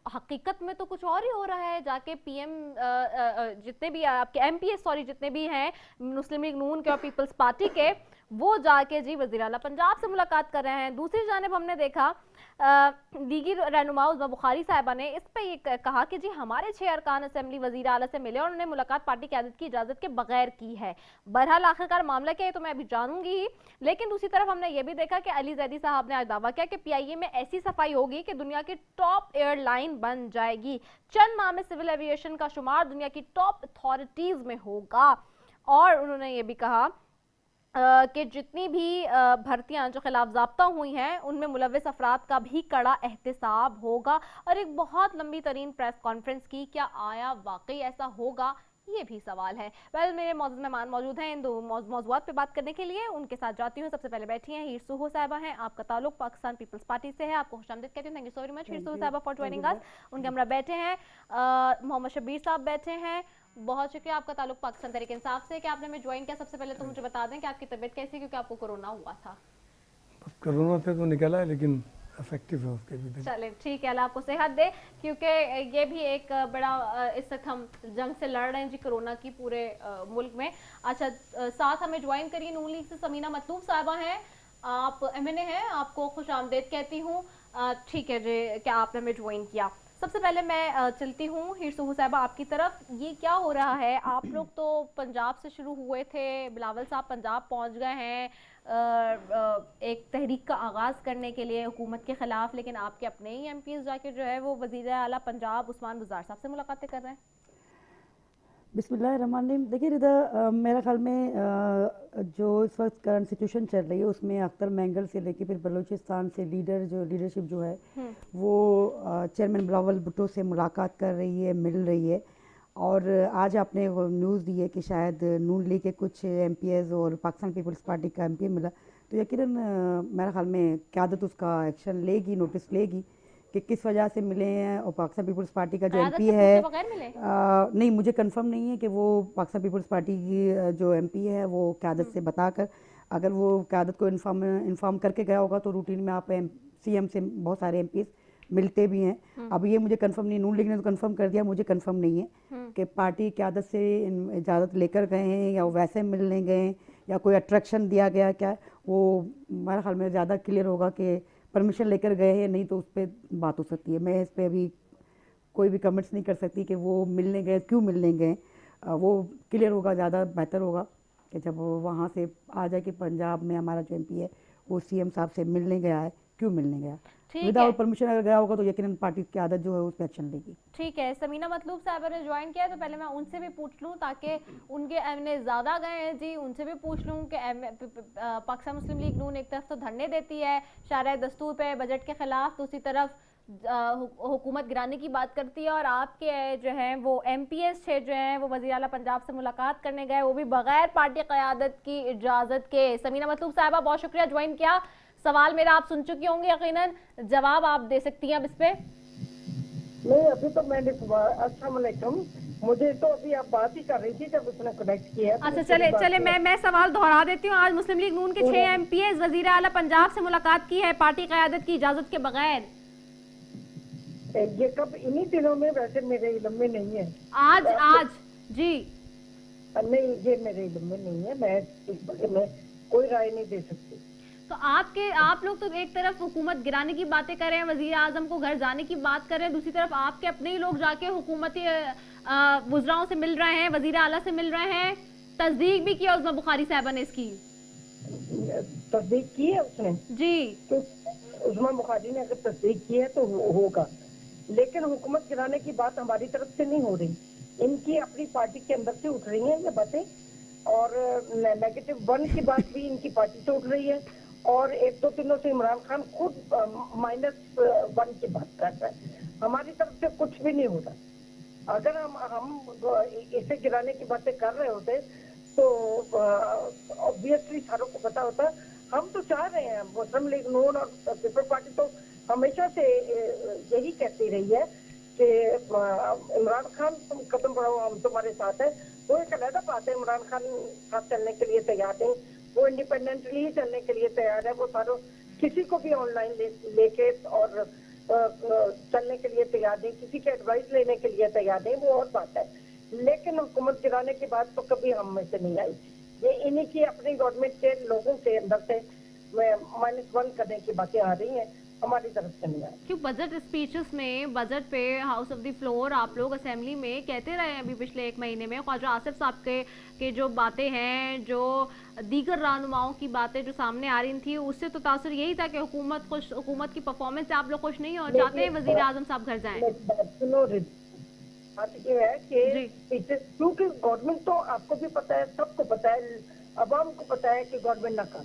हकीकत में तो कुछ और ही हो रहा है। जाके PM जितने भी आपके MPs जितने भी हैं मुस्लिम लीग नून के और पीपल्स पार्टी के, वो जाके जी वज़ीर आला पंजाब से मुलाकात कर रहे हैं। दूसरी जानिब हमने देखा लीगी रहनुमा उज़्मा बुखारी साहिबा ने इस पे ये कहा कि जी हमारे 6 अरकान असेंबली वज़ीर आला से मिले और उन्होंने मुलाकात पार्टी क़यादत की इजाज़त के बगैर की है। बहरहाल आखिरकार मामला क्या है तो मैं अभी जानूंगी ही। लेकिन दूसरी तरफ हमने ये भी देखा कि अली जैदी साहब ने आज दावा किया कि PIA में ऐसी सफाई होगी कि दुनिया की टॉप एयरलाइन बन जाएगी। चंद माह में सिविल एविएशन का शुमार दुनिया की टॉप अथॉरिटीज़ में होगा। और उन्होंने ये भी कहा कि जितनी भी भर्तियां जो खिलाफ ज़ाब्ता हुई हैं उनमें मुलव्विस अफराद का भी कड़ा एहतसाब होगा। और एक बहुत लंबी तरीन प्रेस कॉन्फ्रेंस की, क्या आया वाकई ऐसा होगा, ये भी सवाल है। मेरे मौजूद मेहमान मौजूद हैं इन दो मौजूद पे बात करने के लिए, उनके साथ जाती हूँ। सबसे पहले बैठी हैं हीर सुहो साहिबा हैं, आपका ताल्लुक पाकिस्तान पीपल्स पार्टी से है, आपको खुशामदीद कहती हूँ। Thank you so very much Heer Suho Sahiba for joining us. उनके हमरा बैठे हैं मोहम्मद शबीर साहब बैठे हैं, बहुत शुक्रिया। आपका ताल्लुक पाकिस्तान तहरीक इंसाफ से कि आपने हमें ज्वाइन किया। सबसे पहले तो मुझे बता दें कि आपकी तबीयत कैसी, क्योंकि आपको कोरोना हुआ था। कोरोना से तो निकला है लेकिन इफेक्टिव है उसके भी। चले ठीक है, अल्लाह आपको सेहत दे, क्योंकि ये भी एक बड़ा इस वक्त हम जंग से लड़ रहे हैं जी कोरोना की पूरे मुल्क में। अच्छा, साथ हमें ज्वाइन करिए नून लीग से समीना मतलूब साहिबा हैं, आप MNA हैं, आपको खुशामदीद कहती हूँ। ठीक है जी, क्या आपने हमें ज्वाइन किया। सबसे पहले मैं चलती हूँ हीर सुहो साहिबा आपकी तरफ। ये क्या हो रहा है, आप लोग तो पंजाब से शुरू हुए थे, बिलावल साहब पंजाब पहुँच गए हैं एक तहरीक का आगाज़ करने के लिए हुकूमत के ख़िलाफ़, लेकिन आपके अपने ही MPs जाके जो है वो वज़ीर आला पंजाब उस्मान बुज़दार साहब से मुलाकातें कर रहे हैं। बिस्मिल्लाहिर्रहमानिर्रहीम। देखिए रिदा, मेरा ख्याल में जो इस वक्त करंट सिचुएशन चल रही है उसमें अख्तर मैंगल से लेके फिर बलूचिस्तान से लीडरशिप जो है वो चेयरमैन बिलावल भुट्टो से मुलाकात कर रही है, मिल रही है। और आज आपने न्यूज़ दी है कि शायद नून लीग के कुछ MPs और पाकिस्तान पीपल्स पार्टी का MP मिला, तो यकीनन मेरे ख्याल में क़यादत उसका एक्शन लेगी, नोटिस लेगी कि किस वजह से मिले हैं। और पाकिस्तान पीपल्स पार्टी का जो MP है नहीं, मुझे कंफर्म नहीं है कि वो पाकिस्तान पीपल्स पार्टी की जो MP है वो क़यादत से बताकर, अगर वो क़यादत को इन्फॉर्म करके गया होगा तो रूटीन में आप CM से बहुत सारे MPs मिलते भी हैं। अब ये मुझे कंफर्म नहीं, नून लीग ने तो कंफर्म कर दिया, मुझे कंफर्म नहीं है कि पार्टी क़यादत से इजाज़त लेकर गए हैं या वैसे मिलने गए हैं या कोई अट्रैक्शन दिया गया, क्या वो मेरे ख्याल में ज़्यादा क्लियर होगा कि परमिशन लेकर गए हैं, नहीं तो उस पर बात हो सकती है। मैं इस पर अभी कोई भी कमेंट्स नहीं कर सकती कि वो मिलने गए, क्यों मिलने गए। वो क्लियर होगा, ज़्यादा बेहतर होगा कि जब वहाँ से आ जाए कि पंजाब में हमारा जो MP है वो CM साहब से मिलने गया है, क्यों मिलने गया। विदाउट परमिशन अगर गया होगा तो यकीनन पार्टी की आदत जो है उस पर एक्शन लेगी। ठीक है, समीना मतलूब साहब ने ज्वाइन किया है तो पहले मैं उनसे भी पूछ लूं ताकि उनके MNA ज़्यादा गए हैं जी, उनसे भी पूछ लूं कि पाकिस्तान मुस्लिम लीग नून एक तरफ तो धरने देती है शारह दस्तूर पे बजट के खिलाफ, दूसरी तरफ हुकूमत गिराने की बात करती है, और आपके जो हैं वो MPs जो हैं वो वज़ीर आला पंजाब से मुलाकात करने गए, वो भी बगैर पार्टी क़यादत की इजाज़त के। समीना मतलूब साहिबा बहुत शुक्रिया ज्वाइन किया। सवाल मेरा आप सुन चुकी होंगी यकीनन, जवाब आप दे सकती हैं अब इस पे। नहीं, अभी तो मैंने अस्सलाम वालेकुम, मुझे तो अभी आप बात ही कर रही थी जब उसने कनेक्ट किया। अच्छा चले मैं सवाल दोहरा देती हूँ। आज मुस्लिम लीग नून के 6 MPs वज़ीर आला पंजाब से मुलाकात की है पार्टी क़यादत की इजाज़त के बगैर। ये कब, इन्हीं दिनों में? वैसे मेरे इल्म में नहीं है। आज जी नहीं, ये मेरे इल्म में नहीं है, मैं इस बारे में कोई राय नहीं दे सकती। तो आप लोग तो एक तरफ हुकूमत गिराने की बातें कर रहे हैं, वज़ीर आज़म को घर जाने की बात कर रहे हैं, दूसरी तरफ आपके अपने ही लोग जाके हुकूमती वज़राओं से मिल रहे हैं, वज़ीर आला से मिल रहे हैं। तस्दीक भी किया उस्मा बुखारी साहबा ने इसकी। तस्दीक की है उसने जी, तो उस्मा बुखारी ने अगर तस्दीक की है तो होगा, लेकिन हुकूमत गिराने की बात हमारी तरफ से नहीं हो रही, इनकी अपनी पार्टी के अंदर से उठ रही है ये बातें, और -1 की बात भी इनकी पार्टी से उठ रही है, और 1-2 दिनों से इमरान खान खुद -1 की बात कर रहा है। हमारी तरफ से कुछ भी नहीं हो रहा। अगर हम इसे गिराने की बातें कर रहे होते तो ऑब्वियसली सारों को पता होता। हम तो चाह रहे हैं, मुस्लिम लीग नून और पीपल्स पार्टी तो हमेशा से यही कहती रही है कि इमरान खान तुम कदम बढ़ाओ हम तुम्हारे साथ हैं। वो एक अलग बात है, इमरान खान साथ चलने के लिए तैयार नहीं, वो इंडिपेंडेंटली ही चलने के लिए तैयार है। वो सारों किसी को भी ऑनलाइन लेके और चलने के लिए तैयार नहीं, किसी की एडवाइस लेने के लिए तैयार नहीं, वो और बात है। लेकिन हुकूमत गिराने की बात तो कभी हम में से नहीं आई। ये इन्हीं की अपनी गवर्नमेंट के लोगों के अंदर से -1 करने की बातें आ रही हैं, हमारी तरफ से नहीं आ रही। क्यों बजट स्पीचेस में, बजट पे हाउस ऑफ द फ्लोर आप लोग असेंबली में कहते रहे हैं अभी पिछले 1 महीने में, ख्वाजा आसिफ साहब के जो बातें हैं, जो दीगर रहनुमाओं की बातें जो सामने आ रही थी, उससे तो तासुर यही था कि हुकूमत की परफॉर्मेंस से आप लोग खुश नहीं हो और चाहते हैं वजीर आजम साहब घर जाएं। सुनो, बात ये है कि क्योंकि गवर्नमेंट तो आपको भी पता है, सबको पता है, अवाम को पता है कि गवर्नमेंट नाकाम,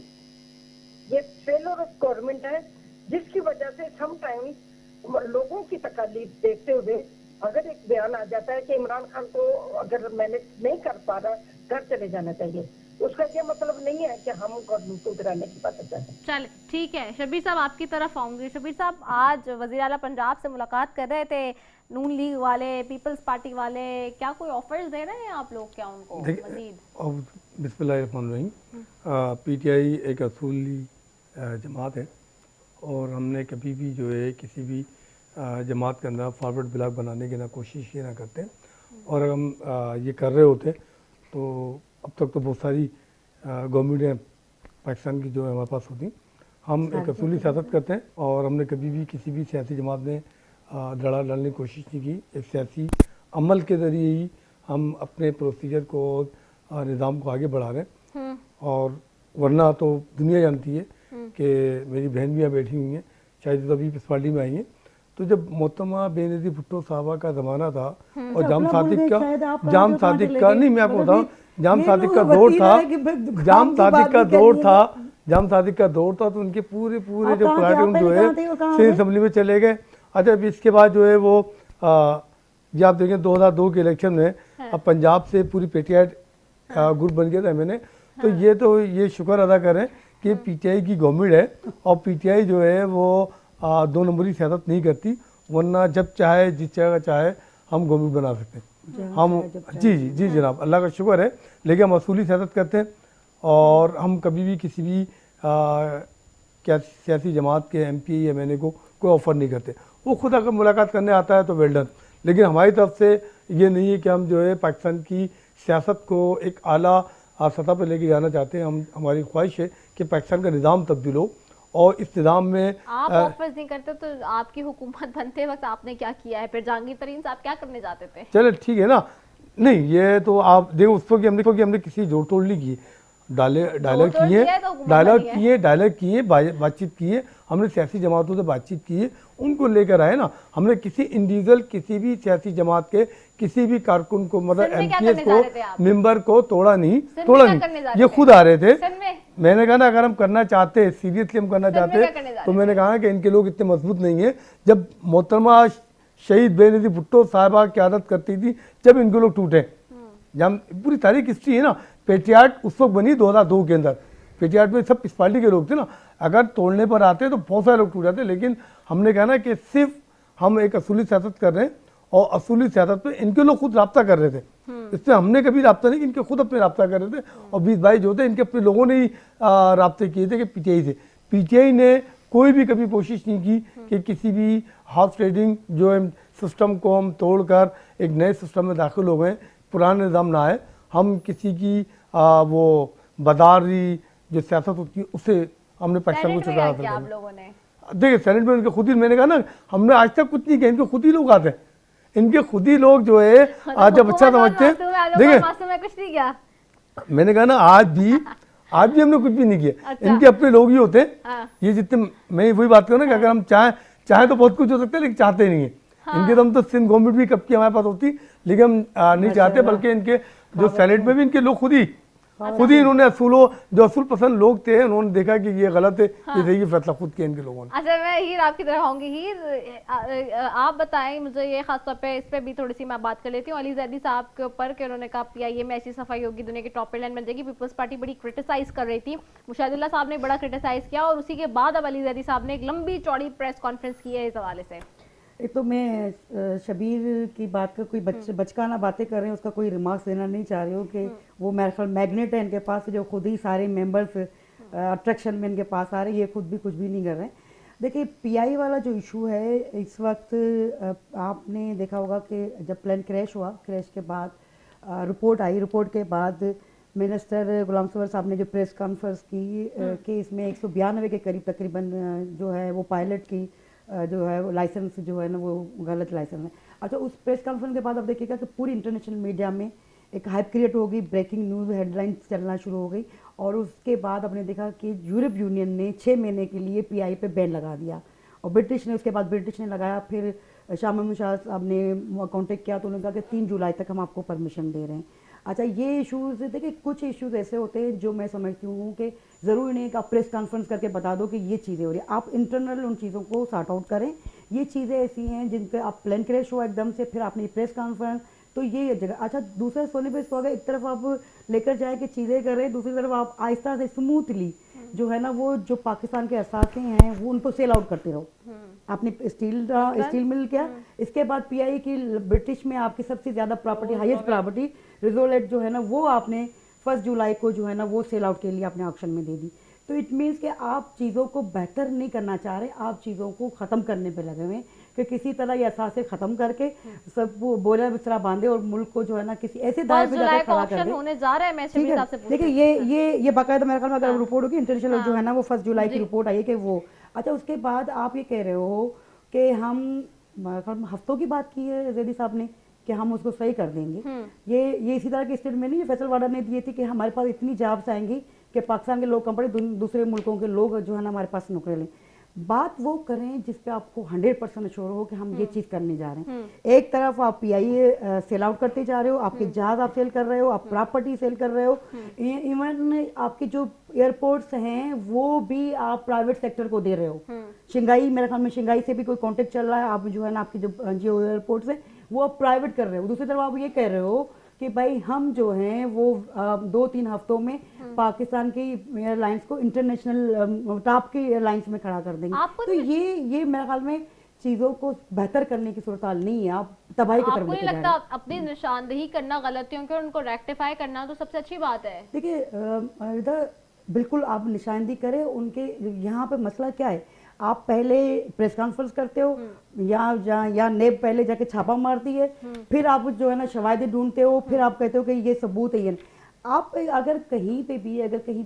ये फेलर ऑफ गवर्नमेंट है, जिसकी वजह से समटाइम्स लोगों की तकलीफ देखते हुए अगर एक बयान आ जाता है कि इमरान खान को अगर मैनेज नहीं कर पा रहा घर चले जाना चाहिए, उसका ये मतलब नहीं है कि हम गवर्नमेंट को गिराने की बात करते हैं। चल ठीक है, शबीर साहब आपकी तरफ आऊंगी। शबीर साहब, आज वज़ीर आला पंजाब से मुलाकात कर रहे थे नून लीग वाले, पीपल्स पार्टी वाले, क्या कोई ऑफर्स दे रहे हैं आप लोग क्या उनको मजीद? बिस्मिल्लाहिर्रहमानिर्रहीम, पीटीआई एक असूली जमात है और हमने कभी भी जो है किसी भी जमात के अंदर फॉरवर्ड ब्लॉक बनाने की ना कोशिश ही ना करते, और अगर हम ये कर रहे होते तो अब तक तो बहुत सारी गवर्नमेंट पाकिस्तान की जो है हमारे पास होती। हम एक असूली सियासत करते हैं और हमने कभी भी किसी भी सियासी जमात में लड़ा डालने की कोशिश नहीं की। एक सियासी अमल के ज़रिए ही हम अपने प्रोसीजर को और निज़ाम को आगे बढ़ा रहे हैं, और वरना तो दुनिया जानती है कि मेरी बहन भी यहाँ बैठी हुई हैं, शायद अभी इस पार्टी में आई हैं, तो जब मोहतरमा बेनज़ीर भुट्टो साहबा का ज़माना था और जाम सादिक का नहीं, मैं आपको बताऊँ, जाम सादिक का दौर था, जाम सादिक का दौर था, तो उनके पूरे जो प्लाटून जो है सिंध असेंबली में चले गए। अच्छा, अभी इसके बाद जो है वो जब आप देखें 2002 के इलेक्शन में अब पंजाब से पूरी पीटीआई ग्रुप बन गया था मैंने, तो ये शुक्र अदा करें कि पीटीआई की गवर्नमेंट है और पीटीआई जो है वो 2 नंबरी सियासत नहीं करती, वरना जब चाहे जिस जगह चाहे हम गवर्नमेंट बना सकते हैं हम। जी जनाब, अल्लाह का शुक्र है, लेकिन हम असूली सियासत करते हैं और हम कभी भी किसी भी सियासी जमात के MP MNA को कोई ऑफ़र नहीं करते। वो खुद अगर मुलाकात करने आता है तो वेल डन, लेकिन हमारी तरफ से ये नहीं है कि हम जो है पाकिस्तान की सियासत को एक आला सतह पर लेके जाना चाहते हैं। हमारी ख्वाहिश है कि पाकिस्तान का निज़ाम तब्दील हो और इस निज़ाम में आप ऑफर्स नहीं करते तो आपकी हुकूमत बनते वक्त आपने क्या किया है? फिर जहांगीर तरीन साहब क्या करने जाते थे? चले ठीक है ना, नहीं ये तो आप देखो उसको कि हमने किसी जोड़ तोड़ नहीं की, डायलॉग किए, बातचीत किए, हमने सियासी जमातों से बातचीत की है, उनको लेकर आए ना। हमने किसी इंडिविजुअल किसी भी सियासी जमात के किसी भी कारकुन को मतलब MPs को मेंबर को तोड़ा नहीं, ये खुद आ रहे थे। मैंने कहा ना अगर हम करना चाहते, सीरियसली हम करना चाहते, तो मैंने कहा कि इनके लोग इतने मजबूत नहीं है। जब मोहतरमा शहीद बेनज़ीर भुट्टो साहिबा क़यादत करती थी, जब इनके लोग टूटे, जब पूरी तारीख हिस्ट्री है ना, पेटियाट उस वक्त बनी 2002 के अंदर, पेटियाट में सब इस पार्टी के लोग थे ना, अगर तोड़ने पर आते तो बहुत सारे लोग टूट जाते, लेकिन हमने कहा ना कि सिर्फ हम एक असूली सियासत कर रहे हैं और असूली सियासत पे इनके लोग खुद राब्ता कर रहे थे, इससे हमने कभी राब्ता नहीं, इनके खुद अपने राब्ता कर रहे थे। और 20 भाई जो थे इनके अपने लोगों ने ही राब्ते किए थे कि पीटीआई से। पीटीआई ने कोई भी कभी कोशिश नहीं की कि किसी भी हाफ ट्रेडिंग जो है सिस्टम को हम तोड़कर एक नए सिस्टम में दाखिल हो गए, पुराने निज़ाम ना आए। हम किसी की वो बदारी जो सियासत होती है उससे हमने पाकिस्तान को छुड़ाया था। आप लोगों ने देखिए सेनेट में उनके खुद ही, मैंने कहा ना हमने आज तक कुछ नहीं किया, इनके खुद ही लोग आते हैं, इनके खुद ही लोग जो है आज जब अच्छा समझते हैं, देखिए कुछ नहीं किया, मैंने कहा ना आज भी हमने कुछ भी नहीं किया। अच्छा। इनके अपने लोग ही होते हैं। ये जितने, मैं वही बात करूँ ना कि अगर हम चाहे तो बहुत कुछ हो सकता है, लेकिन चाहते नहीं है। इनके दम तो सिंध गवर्नमेंट भी कब की हमारे पास होती, लेकिन हम नहीं चाहते, बल्कि इनके जो सेनेट में भी इनके लोग खुद ही खुद ही इन्होंने असूलों जो असूल पसंद लोग थे उन्होंने देखा कि ये गलत है, ये फैसला खुद किया इनके लोगों ने। अच्छा, मैं हीर आपकी तरफ आऊंगी। हीर आप बताएं मुझे ये खास तौर पे, इस पे भी थोड़ी सी मैं बात कर लेती हूँ अली जैदी साहब के ऊपर कि उन्होंने कहा पीआईए में ऐसी सफाई होगी दुनिया की टॉप लाइन बन जाएगी। पीपल्स पार्टी बड़ी क्रिटिसाइज कर रही थी, मुशाहिदुल्लाह साहब ने बड़ा क्रिटिसाइज किया और उसी के बाद अब अली जैदी साहब ने एक लंबी चौड़ी प्रेस कॉन्फ्रेंस की है इस हवाले से। एक तो मैं शबीर की बात का कोई बचकाना बातें कर रहे हैं उसका कोई रिमार्क्स देना नहीं चाह रही हूँ कि वो मेरे ख्याल मैग्नेट है इनके पास, जो खुद ही सारे मेंबर्स अट्रैक्शन में इनके पास आ रहे हैं, ये खुद भी कुछ भी नहीं कर रहे हैं। देखिए पीआई वाला जो इशू है इस वक्त आपने देखा होगा कि जब प्लेन क्रैश हुआ, क्रैश के बाद रिपोर्ट आई, रिपोर्ट के बाद मिनिस्टर गुलाम सवर साहब ने जो प्रेस कॉन्फ्रेंस की कि इसमें 192 के करीब तकरीबन जो है वो पायलट की जो है वो लाइसेंस जो है ना वो गलत लाइसेंस है। अच्छा, उस प्रेस कॉन्फ्रेंस के बाद आप देखिएगा कि पूरी इंटरनेशनल मीडिया में एक हाइप क्रिएट हो गई, ब्रेकिंग न्यूज़ हेडलाइंस चलना शुरू हो गई और उसके बाद आपने देखा कि यूरोप यूनियन ने 6 महीने के लिए पीआई पे बैन लगा दिया और ब्रिटिश ने उसके बाद ब्रिटिश ने लगाया। फिर शाह महमूद शाह साहब ने कॉन्टेक्ट किया तो उन्होंने कहा कि 3 जुलाई तक हम आपको परमिशन दे रहे हैं। अच्छा, ये इश्यूज़ देखिए कुछ इश्यूज़ ऐसे होते हैं जो मैं समझती हूँ कि ज़रूरी नहीं कि आप प्रेस कॉन्फ्रेंस करके बता दो कि ये चीज़ें हो रही है, आप इंटरनल उन चीज़ों को सॉर्ट आउट करें। ये चीज़ें ऐसी हैं जिनके आप प्लेन क्रैश हुआ एकदम से, फिर आपने प्रेस कॉन्फ्रेंस, तो ये जगह। अच्छा, दूसरा सोने पे इसको अगर एक तरफ आप लेकर जाए कि चीज़ें कर रहे हैं, दूसरी तरफ आप आहिस्ता से स्मूथली जो है ना वो जो पाकिस्तान के असासे हैं वो उनको सेल आउट करते रहो। आपने स्टील मिल किया, इसके बाद पीआई की ब्रिटिश में आपकी सबसे ज़्यादा प्रॉपर्टी, हाईएस्ट प्रॉपर्टी रिजोलेट जो है ना वो आपने 1 जुलाई को जो है ना वो सेल आउट के लिए अपने ऑक्शन में दे दी। तो इट मीन्स कि आप चीज़ों को बेहतर नहीं करना चाह रहे, आप चीज़ों को ख़त्म करने पे लगे हुए कि किसी तरह ये असासे ख़त्म करके सब वो बोला बिस्तरा बांधे और मुल्क को जो है ना किसी ऐसे दायरे पे जाकर खड़ा कर दे। होने जा रहा है, मैं शबीर साहब से पूछूं। देखिए ये बाकायदा मेरे ख्याल में अगर रिपोर्ट होगी इंटरनेशनल जो है ना वो 1 जुलाई की रिपोर्ट आई है कि वो। अच्छा, उसके बाद आप ये कह रहे हो कि हम हफ्तों की बात की है जैदी साहब ने कि हम उसको सही कर देंगे। ये इसी तरह की स्टेटमेंट नहीं फैसल वाडा ने दिए थे कि हमारे पास इतनी जॉब्स आएंगी कि पाकिस्तान के लोग कम पड़े, दूसरे मुल्कों के लोग जो है ना हमारे पास नौकरी लें। बात वो करें जिस पे आपको 100% श्योर हो कि हम ये चीज़ करने जा रहे हैं। एक तरफ आप पीआईए सेल आउट करते जा रहे हो, आपके जहाज आप सेल कर रहे हो, आप प्रॉपर्टी सेल कर रहे हो, इवन आपके जो एयरपोर्ट्स हैं वो भी आप प्राइवेट सेक्टर को दे रहे हो। शंघाई, मेरे ख्याल में शंघाई से भी कोई कॉन्टेक्ट चल रहा है, आप जो है ना आपकी जो एयरपोर्ट्स हैं वो आप प्राइवेट कर रहे हो। दूसरी तरफ आप ये कह रहे हो कि भाई हम जो हैं वो 2-3 हफ्तों में पाकिस्तान की एयरलाइंस को इंटरनेशनल टॉप की एयरलाइंस में खड़ा कर देंगे। तो ये मेरे ख्याल में चीज़ों को बेहतर करने की सूरत नहीं है, आप तबाही की तरफ आपको नहीं लगता अपनी निशानदेही करना, गलतियों को उनको रेक्टिफाई करना तो सबसे अच्छी बात है? देखिए इधर बिल्कुल आप निशानदेही करें उनके। यहाँ पे मसला क्या है, आप पहले प्रेस कॉन्फ्रेंस करते हो या नेब पहले जाके छापा मारती है, फिर आप जो है ना शवाहिद ढूंढते हो, फिर आप कहते हो कि ये सबूत है। ये आप अगर कहीं पे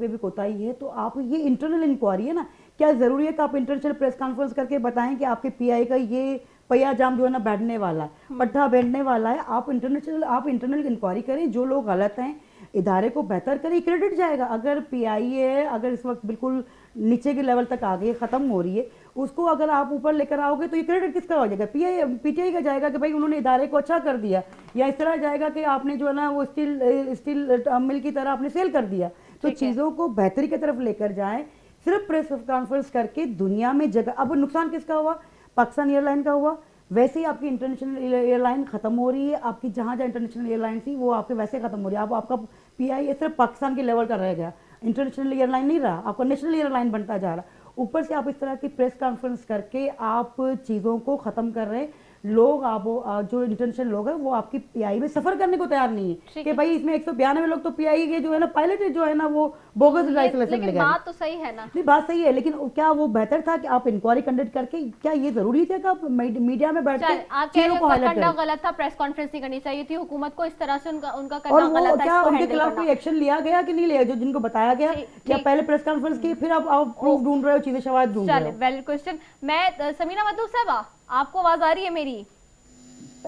भी कोताही है तो आप ये इंटरनल इंक्वायरी है ना, क्या ज़रूरी है कि आप इंटरनेशनल प्रेस कॉन्फ्रेंस करके बताएं कि आपके पीआई का ये पहिया जाम जो है ना बैठने वाला है, पट्टा बैठने वाला है। आप इंटरनल इंक्वायरी करें, जो लोग गलत हैं इदारे को बेहतर करें, क्रेडिट जाएगा। अगर पीआईए अगर इस वक्त बिल्कुल नीचे के लेवल तक आ गई, ख़त्म हो रही है, उसको अगर आप ऊपर लेकर आओगे तो ये क्रेडिट किसका हो जाएगा? पीटीआई का जाएगा कि भाई उन्होंने इदारे को अच्छा कर दिया, या इस तरह जाएगा कि आपने जो है ना वो स्टील मिल की तरह आपने सेल कर दिया। तो चीज़ों को बेहतरी की तरफ लेकर जाएं, सिर्फ प्रेस कॉन्फ्रेंस करके दुनिया में जगह। अब नुकसान किसका हुआ? पाकिस्तान एयरलाइन का हुआ। वैसे ही आपकी इंटरनेशनल एयरलाइन ख़त्म हो रही है, आपकी जहाँ इंटरनेशनल एयरलाइन थी वो आपके वैसे ख़त्म हो रही है। अब आपका पीआईए सिर्फ पाकिस्तान के लेवल का रह गया, इंटरनेशनल एयरलाइन नहीं रहा, आपका नेशनल एयरलाइन बनता जा रहा। ऊपर से आप इस तरह की प्रेस कॉन्फ्रेंस करके आप चीज़ों को ख़त्म कर रहे हैं। लोग आप जो इंटरनेशनल लोग हैं वो आपकी पीआई में सफ़र करने को तैयार नहीं है कि भाई इसमें 192 लोग तो पीआई के जो है ना पायलट जो है ना वो बोगस लाइसेंस लेके गए। बात तो सही है ना, नहीं बात सही है, लेकिन क्या वो बेहतर था कि आप इंक्वायरी कंडक्ट करके, क्या ये जरूरी था कि आप मीडिया में बैठ के चीजों को हाईलाइट करें? गलत था, प्रेस कॉन्फ्रेंस नहीं करनी चाहिए थी हुकूमत को, इस तरह से उनका करना गलत था। क्या उनके खिलाफ कोई एक्शन लिया गया कि नहीं लिया, जो जिनको बताया गया? क्या पहले प्रेस कॉन्फ्रेंस की फिर आप प्रूफ ढूंढ रहे हो, चीजें शवाहिद ढूंढ रहे हो? Valid question. मैं समीना मदूद साहबा, आपको आवाज आ रही है मेरी?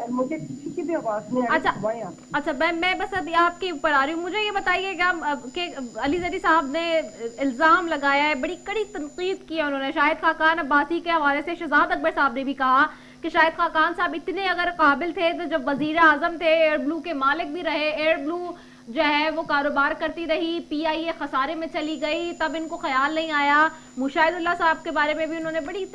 मुझे किसी की भी आवाज नहीं आ रही। अच्छा मैं बस अभी आपके ऊपर आ रही हूँ। मुझे ये बताइएगा कि अली जैदी साहब ने इल्ज़ाम लगाया है, बड़ी कड़ी तनकीद की है उन्होंने शाहिद खाकान अब्बासी के हवाले से। शहजाद अकबर साहब ने भी कहा कि शाहिद खाकान साहब इतने अगर काबिल थे तो जब वजीर आजम थे, एयर ब्लू के मालिक भी रहे, एयर ब्लू جو ہے وہ کاروبار کرتی رہی, PIA خسارے میں چلی گئی, تب ان کو خیال نہیں آیا. مشاہد اللہ صاحب کے بارے میں بھی انہوں نے بڑی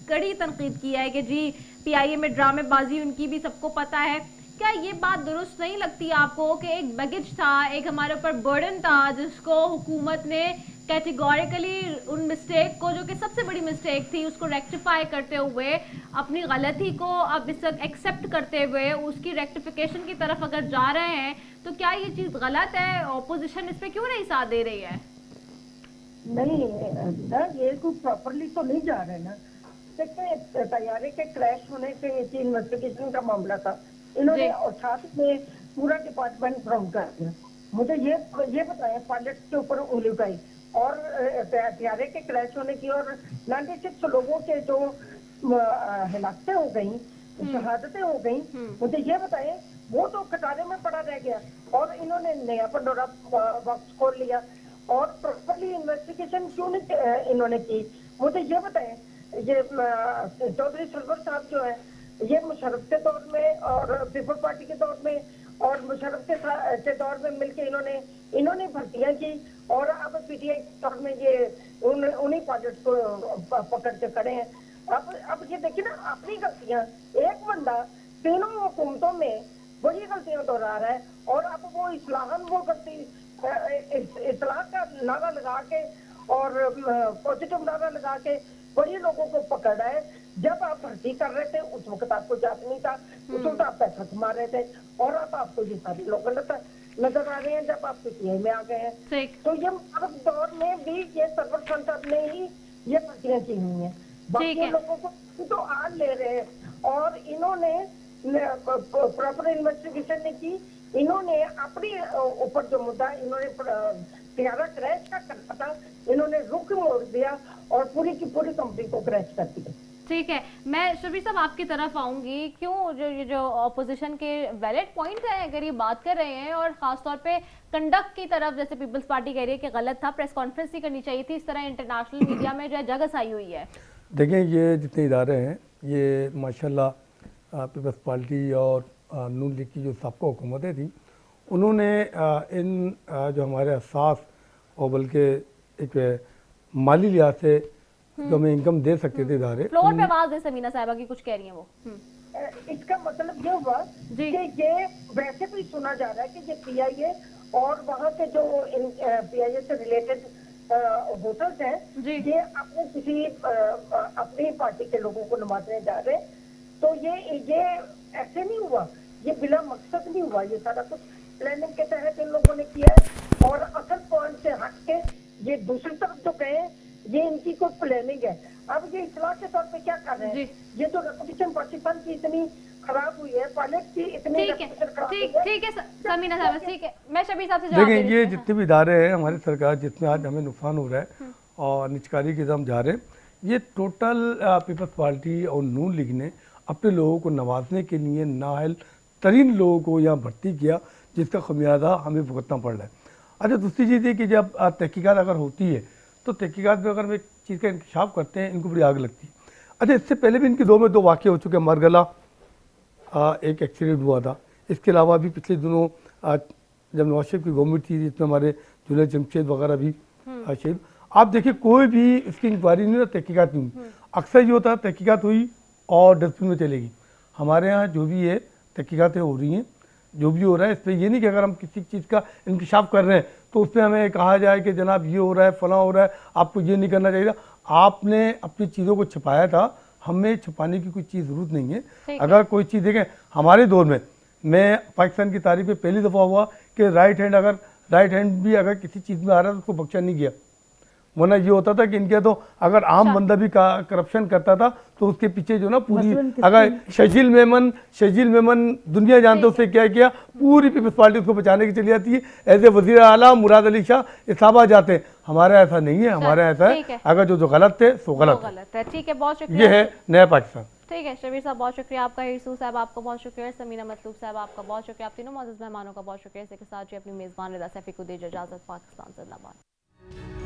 کڑی تنقید کی ہے کہ جی PIA میں ڈرامے بازی ان کی بھی سب کو پتہ ہے. کیا یہ بات درست نہیں لگتی آپ کو کہ ایک بیگیج تھا, ایک ہمارے اوپر برڈن تھا, جس کو حکومت نے کیٹیگوریکلی ان مسٹیک کو, جو کہ سب سے بڑی مسٹیک تھی, اس کو ریکٹیفائی کرتے ہوئے, اپنی غلطی کو اب اس وقت ایکسیپٹ کرتے ہوئے اس کی ریکٹیفیکیشن کی طرف اگر جا رہے ہیں, تو کیا یہ چیز غلط ہے؟ اپوزیشن اس پہ کیوں نہیں ساتھ دے رہی ہے؟ نہیں, یہ کوئی پراپرلی تو نہیں جا رہے نا. دیکھیں, طیارے کے کریش ہونے سے یہ انویسٹیگیشن کا معاملہ تھا, انہوں نے اور ساتھ میں پورا ڈپارٹمنٹ فراہم کر دیا. مجھے یہ بتائیں, پائلٹ کے اوپر انگلی اٹھائی اور طیارے کے کریش ہونے کی اور 96 لوگوں کے جو ہلاکتیں ہو گئیں, شہادتیں ہو گئیں, مجھے یہ بتائیں وہ تو کٹارے میں پڑا رہ گیا اور انہوں نے نیا پنڈورا باکس کھول لیا اور پراپرلی انویسٹیگیشن کیوں نہیں انہوں نے کی. مجھے یہ بتائیں, یہ چودھری سرور صاحب جو ہے, یہ مشرف کے دور میں اور پیپل پارٹی کے دور میں اور مشرف کے دور میں مل کے انہوں نے بھرتیاں کی, اور اب PTI کے دور میں یہ انہیں پائلٹ کو پکڑ کے کھڑے ہیں. اب یہ دیکھیں نا, اپنی غلطیاں, ایک بندہ تینوں حکومتوں میں وہی غلطیاں دہرا رہا ہے, اور اب وہ اصلاح کا نعرہ لگا کے اور پازیٹو نعرہ لگا کے وہی لوگوں کو پکڑ رہا ہے. جب آپ بھرتی کر رہے تھے اس وقت آپ کو یاد نہیں تھا, اس وقت آپ پیسہ کما رہے تھے, اور اب آپ کو یہ سارے لوگ نظر آ رہے ہیں جب آپ PTI میں آ گئے ہیں. تو یہ اب دور میں بھی یہ سرور سنٹر نے ہی یہ بھرتیاں کی ہوئی ہیں, باقی لوگوں کو تو آن لے رہے ہیں. اور انہوں نے پراپر انویسٹیگیشن نہیں کی, انہوں نے اپنی اوپر جو مدعا انہوں نے طیارہ کریش کا کرنا تھا, انہوں نے رخ موڑ دیا اور پوری کی پوری کمپنی کو کریش کر دیا. ٹھیک ہے, میں شبیر صاحب آپ کی طرف آؤں گی. کیوں جو اپوزیشن کے ویلڈ پوائنٹ ہیں, اگر یہ بات کر رہے ہیں, اور خاص طور پہ کنڈکٹ کی طرف, جیسے پیپلز پارٹی کہہ رہی ہے کہ غلط تھا, پریس کانفرنس نہیں کرنی چاہیے تھی, اس طرح انٹرنیشنل میڈیا میں جو ہے جگہ آئی ہوئی ہے. دیکھیں, یہ جتنے ادارے ہیں یہ ماشاءاللہ پیپلز پارٹی اور نون لیگ کی جو سابقہ حکومتیں تھیں, انہوں نے ان جو ہمارے حساس اور بلکہ ایک مالی لحاظ سے جو ہمیں انکم دے سکتے تھے ادارے, فلور پہ آواز دے سمینہ صاحبہ کی, کچھ کہہ رہی ہیں وہ. اس کا مطلب یہ ہوا کہ یہ ویسے بھی سنا جا رہا ہے کہ یہ PIA اور وہاں کے جو PIA سے ریلیٹڈ ہوٹلز ہیں, یہ اپنے کسی اپنی پارٹی کے لوگوں کو نوازنے جا رہے ہیں. تو یہ ایسے نہیں ہوا, یہ بلا مقصد نہیں ہوا, یہ سارا کچھ پلاننگ کے تحت ان لوگوں نے کیا ہے. اور اصل پوائنٹ سے ہٹ کے یہ دوسری طرف جو کہیں یہ ان کی کوئی پلاننگ ہے. اب یہ اصلاح کے طور پہ کیا کر رہے ہیں, یہ جو ریپوٹیشن پاکستان کی اتنی خراب ہوئی ہے, پائلٹ کی اتنی ریپوٹیشن خراب ہوئی ہے. ٹھیک ہے سمینہ صاحبہ, ٹھیک ہے, میں شبیر صاحب سے جواب دیکھیں, یہ جتنے بھی ادارے ہیں ہماری سرکار جس میں آج ہمیں نقصان ہو رہا ہے اور نچکاری کی ہم جا رہے ہیں, یہ ٹوٹل پیپلز پارٹی اور نون لیگ نے اپنے لوگوں کو نوازنے کے لیے نااہل ترین لوگوں کو یہاں بھرتی کیا, جس کا خمیازہ ہمیں بھگتنا پڑ رہا ہے. اچھا, دوسری چیز یہ کہ جب تحقیقات اگر ہوتی ہے تو تحقیقات میں اگر ہم ایک چیز کا انکشاف کرتے ہیں, ان کو بڑی آگ لگتی ہے. اچھا, اس سے پہلے بھی ان کے میں 2 واقعے ہو چکے ہیں. مرگلا ایک ایکسیڈنٹ ہوا تھا, اس کے علاوہ بھی پچھلے دنوں جب نواز شریف کی گورنمنٹ تھی جس میں ہمارے جنید جمشید وغیرہ بھی شہید. آپ دیکھیں, کوئی بھی اس کی انکوائری نہیں ہوتا, تحقیقات نہیں ہوئی. اکثر یہ ہوتا ہے تحقیقات ہوئی اور ڈسٹبن میں چلے گی. ہمارے ہاں جو بھی ہے تحقیقاتیں ہو رہی ہیں, جو بھی ہو رہا ہے اس پہ یہ نہیں کہ اگر ہم کسی چیز کا انکشاف کر رہے ہیں تو اس پہ ہمیں کہا جائے کہ جناب یہ ہو رہا ہے, فلاں ہو رہا ہے, آپ کو یہ نہیں کرنا چاہیے. آپ نے اپنی چیزوں کو چھپایا تھا, ہمیں چھپانے کی کوئی چیز ضرورت نہیں ہے. اگر کوئی چیز دیکھیں, ہمارے دور میں پاکستان کی تاریخ میں پہلی دفعہ ہوا کہ رائٹ ہینڈ بھی اگر کسی چیز میں آ رہا ہے تو اس کو بخشا نہیں گیا. ورنہ یہ ہوتا تھا کہ ان کے تو اگر عام بندہ بھی کرپشن کرتا تھا تو اس کے پیچھے جو نا پوری, اگر شجیل میمن دنیا جانتے اس سے کیا پوری پیپلز پارٹی اس کو بچانے کی چلی جاتی ہے. ایز اے وزیر اعلیٰ مراد علی شاہ اسلام جاتے ہیں. ہمارا ایسا نہیں ہے, ہمارا ایسا ہے اگر جو غلط تھے سو غلط ہے. ٹھیک ہے, بہت شکریہ. یہ ہے نیا پاکستان. ٹھیک ہے شبیر صاحب, بہت شکریہ آپ کا. ہرسو صاحب آپ کا بہت شکریہ. سمینہ مطلوب صاحب آپ کا بہت شکریہ. آپ تینوں معزز مہمانوں کا بہت شکریہ. اس کے ساتھ جو اپنی میزبان رضا سیفی کو دیجیے اجازت. پاکستان زندہ باد.